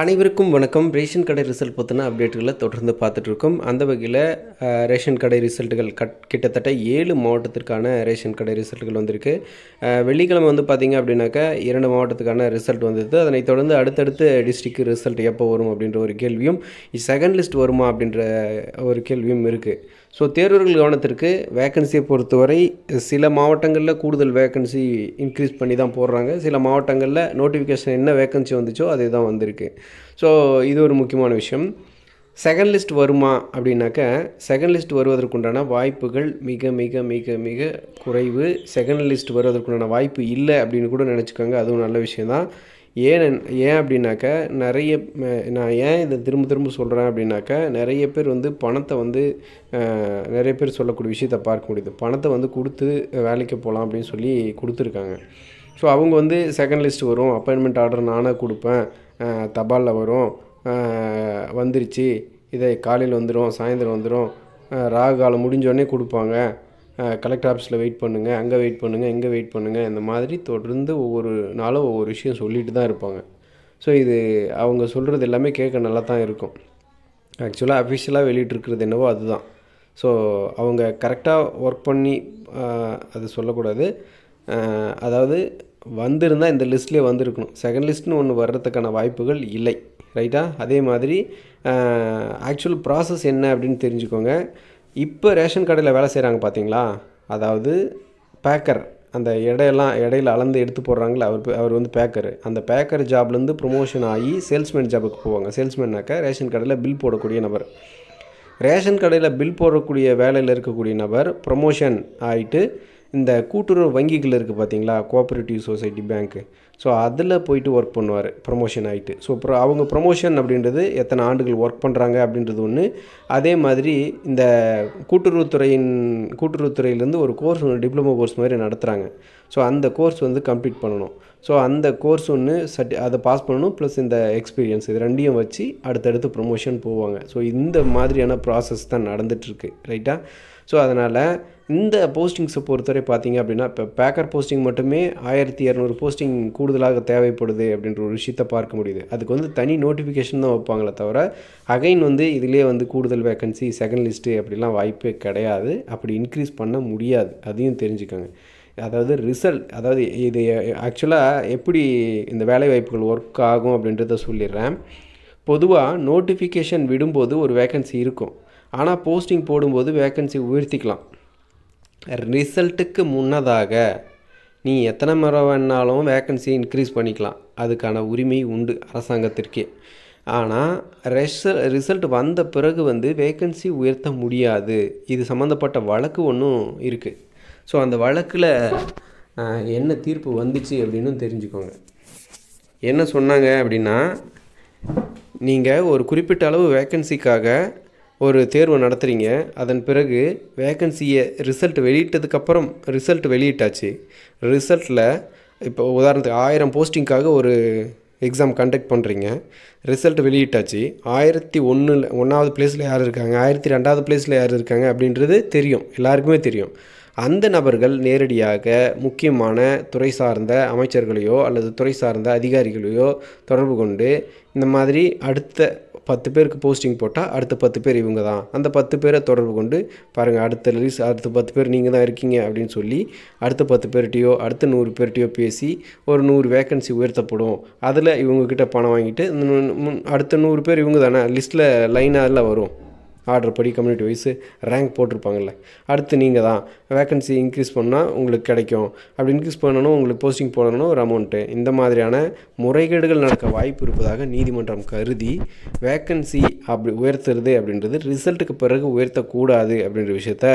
அனைவருக்கும் வணக்கம். ரேஷன் கடை ரிசல்ட் பற்றின அப்டேட்டுகளை தொடர்ந்து பார்த்துட்ருக்கோம். அந்த வகையில் ரேஷன் கடை ரிசல்ட்டுகள் கிட்டத்தட்ட 7 மாவட்டத்திற்கான ரேஷன் கடை ரிசல்ட்டுகள் வந்திருக்கு. வெள்ளிக்கிழமை பார்த்திங்க அப்படின்னாக்கா 2 மாவட்டத்துக்கான ரிசல்ட் வந்தது. அதனைத் தொடர்ந்து அடுத்தடுத்து டிஸ்ட்ரிக்ட் ரிசல்ட் எப்போ வரும் அப்படின்ற ஒரு கேள்வியும், செகண்ட் லிஸ்ட் வருமா அப்படின்ற ஒரு கேள்வியும் இருக்குது. ஸோ தேர்வர்கள் கவனத்திற்கு வேக்கன்சியை பொறுத்தவரை சில மாவட்டங்களில் கூடுதல் வேக்கன்சி இன்க்ரீஸ் பண்ணி தான் போடுறாங்க. சில மாவட்டங்களில் நோட்டிஃபிகேஷன் என்ன வேக்கன்சி வந்துச்சோ அதே தான் வந்திருக்கு. ஸோ இது ஒரு முக்கியமான விஷயம். செகண்ட் லிஸ்ட் வருமா அப்படின்னாக்கா, செகண்ட் லிஸ்ட் வருவதற்குண்டான வாய்ப்புகள் மிக மிக மிக மிக குறைவு. செகண்ட் லிஸ்ட் வருவதற்குண்டான வாய்ப்பு இல்லை அப்படின்னு கூட நினச்சிக்கோங்க. அதுவும் நல்ல விஷயந்தான். ஏன் அப்படின்னாக்கா, நான் ஏன் இதை திரும்ப சொல்கிறேன் அப்படின்னாக்கா, நிறைய பேர் பணத்தை நிறைய பேர் சொல்லக்கூடிய விஷயத்தை பார்க்க முடியுது. பணத்தை கொடுத்து வேலைக்கு போகலாம் அப்படின்னு சொல்லி கொடுத்துருக்காங்க. ஸோ அவங்க செகண்ட் லிஸ்ட் வரும், அப்பாயின்மெண்ட் ஆர்டர் நானாக கொடுப்பேன், தபாலில் வரும், வந்துருச்சு, இதை காலையில் வந்துடும், சாயந்தரம் வந்துடும், ராகு காலம் முடிஞ்சோடனே கொடுப்பாங்க, கலெக்டர் ஆஃபீஸில் வெயிட் பண்ணுங்கள், அங்கே வெயிட் பண்ணுங்கள், இங்கே வெயிட் பண்ணுங்கள், இந்த மாதிரி தொடர்ந்து ஒவ்வொரு நாளும் ஒவ்வொரு விஷயம் சொல்லிட்டு தான் இருப்பாங்க. ஸோ இது அவங்க சொல்கிறது எல்லாமே கேட்க நல்லா தான் இருக்கும். ஆக்சுவலாக அஃபிஷியலாக வெளியிட்டிருக்கிறது என்னவோ அதுதான். ஸோ அவங்க கரெக்டாக ஒர்க் பண்ணி அது சொல்லக்கூடாது. அதாவது வந்திருந்தால் இந்த லிஸ்ட்லேயே வந்திருக்கணும். செகண்ட் லிஸ்ட்னு ஒன்று வர்றதுக்கான வாய்ப்புகள் இல்லை. ரைட்டா? அதே மாதிரி ஆக்சுவல் ப்ராசஸ் என்ன அப்படின்னு தெரிஞ்சுக்கோங்க. இப்போ ரேஷன் கடையில் வேலை செய்கிறாங்க பார்த்தீங்களா, அதாவது பேக்கர், அந்த இடையில அளந்து எடுத்து போடுறாங்களே, அவர் பேக்கரு. அந்த பேக்கர் ஜாப்லேருந்து ப்ரொமோஷன் ஆகி சேல்ஸ்மேன் ஜாபுக்கு போவாங்க. சேல்ஸ்மேன்னாக்கா ரேஷன் கடையில் பில் போடக்கூடிய நபர். ரேஷன் கடையில் பில் போடக்கூடிய வேலையில் இருக்கக்கூடிய நபர் ப்ரொமோஷன் ஆகிட்டு இந்த கூட்டுறவு வங்கிகள் இருக்குது பார்த்தீங்களா, கோஆப்ரேட்டிவ் சொசைட்டி பேங்க்கு, ஸோ அதில் போயிட்டு ஒர்க் பண்ணுவார் ப்ரொமோஷன் ஆகிட்டு. ஸோ அவங்க ப்ரொமோஷன் அப்படின்றது எத்தனை ஆண்டுகள் ஒர்க் பண்ணுறாங்க அப்படின்றது ஒன்று. அதே மாதிரி இந்த கூட்டுறவுத்துறையிலேருந்து ஒரு கோர்ஸ் ஒன்று, டிப்ளமோ கோர்ஸ் மாதிரி நடத்துகிறாங்க. ஸோ அந்த கோர்ஸ் கம்ப்ளீட் பண்ணணும். ஸோ அந்த கோர்ஸ் ஒன்று அதை பாஸ் பண்ணணும், ப்ளஸ் இந்த எக்ஸ்பீரியன்ஸ், இது ரெண்டையும் வச்சு அடுத்தடுத்து ப்ரொமோஷன் போவாங்க. ஸோ இந்த மாதிரியான ப்ராசஸ் தான் நடந்துகிட்ருக்கு. ரைட்டா? ஸோ அதனால் இந்த போஸ்டிங்ஸை பொறுத்தவரை பார்த்தீங்க அப்படின்னா, இப்போ பேக்கர் போஸ்டிங் மட்டுமே 1200 போஸ்டிங் கூடுதலாக தேவைப்படுது அப்படின்ற ஒரு விஷயத்தை பார்க்க முடியுது. அதுக்கு தனி நோட்டிஃபிகேஷன் தான் வைப்பாங்களே தவிர, அகைன் இதிலே கூடுதல் வேக்கன்சி, செகண்ட் லிஸ்ட்டு அப்படிலாம் வாய்ப்பே கிடையாது. அப்படி இன்க்ரீஸ் பண்ண முடியாது, அதையும் தெரிஞ்சுக்கோங்க. அதாவது அதாவது இது ஆக்சுவலாக எப்படி இந்த வேலைவாய்ப்புகள் ஒர்க் ஆகும் அப்படின்றத சொல்லிடுறேன். பொதுவாக நோட்டிஃபிகேஷன் விடும்போது ஒரு வேக்கன்சி இருக்கும், ஆனால் போஸ்டிங் போடும்போது வேக்கன்சி உயர்த்திக்கலாம். ரிசல்ட்டுக்கு முன்னதாக நீ எத்தனை முறை வேணாலும் வேக்கன்சி இன்க்ரீஸ் பண்ணிக்கலாம், அதுக்கான உரிமை உண்டு அரசாங்கத்திற்கே. ஆனால் ரிசல்ட் வந்த பிறகு வேக்கன்சி உயர்த்த முடியாது. இது சம்மந்தப்பட்ட வழக்கு ஒன்றும் இருக்குது. ஸோ அந்த வழக்கில் என்ன தீர்ப்பு வந்துச்சு அப்படின்னு தெரிஞ்சுக்கோங்க. என்ன சொன்னாங்க அப்படின்னா, நீங்கள் ஒரு குறிப்பிட்ட அளவு வேக்கன்சிக்காக ஒரு தேர்வு நடத்துகிறீங்க, அதன் பிறகு வேக்கன்சியை ரிசல்ட் வெளியிட்டதுக்கப்புறம், ரிசல்ட் வெளியிட்டாச்சு, ரிசல்ட்டில் இப்போ உதாரணத்துக்கு 1000 போஸ்டிங்காக ஒரு எக்ஸாம் கண்டக்ட் பண்ணுறீங்க, ரிசல்ட் வெளியிட்டாச்சு, 1001வது பிளேஸில் யார் இருக்காங்க, 1002வது பிளேஸில் யார் இருக்காங்க அப்படின்றது தெரியும், எல்லாருக்குமே தெரியும். அந்த நபர்கள் நேரடியாக முக்கியமான துறை சார்ந்த அமைச்சர்களையோ அல்லது துறை சார்ந்த அதிகாரிகளையோ தொடர்பு கொண்டு, இந்த மாதிரி அடுத்த 10 பேருக்கு போஸ்டிங் போட்டால் அடுத்த 10 பேர் இவங்க தான், அந்த 10 பேரை தொடர்பு கொண்டு பாருங்கள், அடுத்த 10 பேர் நீங்கள் தான் இருக்கீங்க அப்படின்னு சொல்லி அடுத்த 10 பேர்கிட்டையோ அடுத்த 100 பேர்கிட்டையோ பேசி ஒரு 100 வேக்கன்சி உயர்த்தப்படும். அதில் இவங்கக்கிட்ட பணம் வாங்கிட்டு அடுத்த 100 பேர் இவங்க தானே லிஸ்ட்டில் லைனாக அதில் வரும், ஆர்டர் படி கம்யூனிட்டி வைஸு ரேங்க் போட்டிருப்பாங்கள்ல, அடுத்து நீங்கள் தான் வேக்கன்சி இன்க்ரீஸ் பண்ணால் உங்களுக்கு கிடைக்கும், அப்படி இன்க்ரீஸ் பண்ணணும், உங்களுக்கு போஸ்டிங் போடணும், ஒரு அமௌண்ட்டு, இந்த மாதிரியான முறைகேடுகள் நடக்க வாய்ப்பு இருப்பதாக நீதிமன்றம் கருதி வேக்கன்சி அப்படி உயர்த்துறது அப்படின்றது ரிசல்ட்டுக்கு பிறகு உயர்த்தக்கூடாது அப்படின்ற விஷயத்த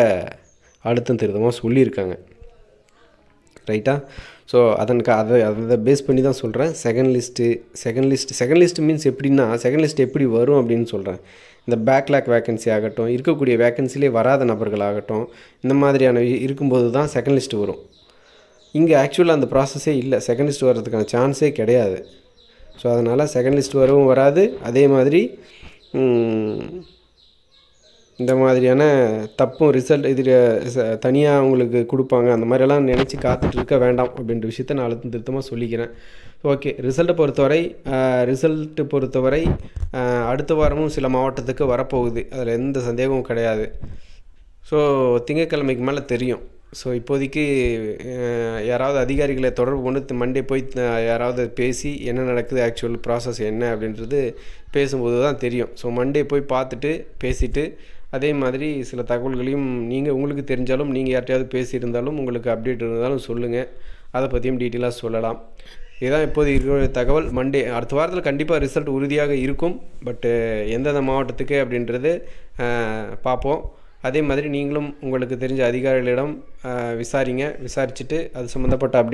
அழுத்தம் திருத்தமாக சொல்லியிருக்காங்க. ரைட்டா? ஸோ அதை பேஸ் பண்ணி தான் சொல்கிறேன். செகண்ட் லிஸ்ட்டு மீன்ஸ் எப்படின்னா, செகண்ட் லிஸ்ட் எப்படி வரும் அப்படின்னு சொல்கிறேன். இந்த பேக்லாக் வேக்கன்சி ஆகட்டும், இருக்கக்கூடிய வேக்கன்சிலே வராத நபர்கள் ஆகட்டும், இந்த மாதிரியான இருக்கும்போது தான் செகண்ட் லிஸ்ட்டு வரும். இங்கே ஆக்சுவலாக அந்த ப்ராசஸே இல்லை, செகண்ட் லிஸ்ட் வர்றதுக்கான சான்ஸே கிடையாது. ஸோ அதனால் செகண்ட் லிஸ்ட் வரவும் வராது. அதே மாதிரி இந்த மாதிரியான தப்பும் ரிசல்ட் இதில் தனியாக உங்களுக்கு கொடுப்பாங்க அந்த மாதிரியெல்லாம் நினச்சி காத்துட்டு இருக்க வேண்டாம் அப்படின்ற விஷயத்த நான் அழுத்தம் திருத்தமாக சொல்லிக்கிறேன். ஓகே, ரிசல்ட்டு பொறுத்தவரை அடுத்த வாரமும் சில மாவட்டத்துக்கு வரப்போகுது, அதில் எந்த சந்தேகமும் கிடையாது. ஸோ திங்கட்கிழமைக்கு மேலே தெரியும். ஸோ இப்போதைக்கு யாராவது அதிகாரிகளை தொடர்பு கொண்டு மண்டே போய் யாராவது பேசி என்ன நடக்குது, ஆக்சுவல் ப்ராசஸ் என்ன அப்படின்றது பேசும்போது தான் தெரியும். ஸோ மண்டே போய் பார்த்துட்டு பேசிவிட்டு அதே மாதிரி சில தகவல்களையும் உங்களுக்கு தெரிஞ்சாலும் நீங்கள் யார்கிட்டையாவது பேசியிருந்தாலும் உங்களுக்கு அப்டேட் இருந்தாலும் சொல்லுங்கள், அதை பற்றியும் டீட்டெயிலாக சொல்லலாம். இதுதான் இப்போது இருக்கிற தகவல். மண்டே அடுத்த வாரத்தில் கண்டிப்பாக ரிசல்ட் உறுதியாக இருக்கும். பட்டு எந்தெந்த மாவட்டத்துக்கு அப்படின்றது பார்ப்போம். அதே மாதிரி நீங்களும் உங்களுக்கு தெரிஞ்ச அதிகாரிகளிடம் விசாரிச்சுட்டு அது சம்மந்தப்பட்ட அப்டேட்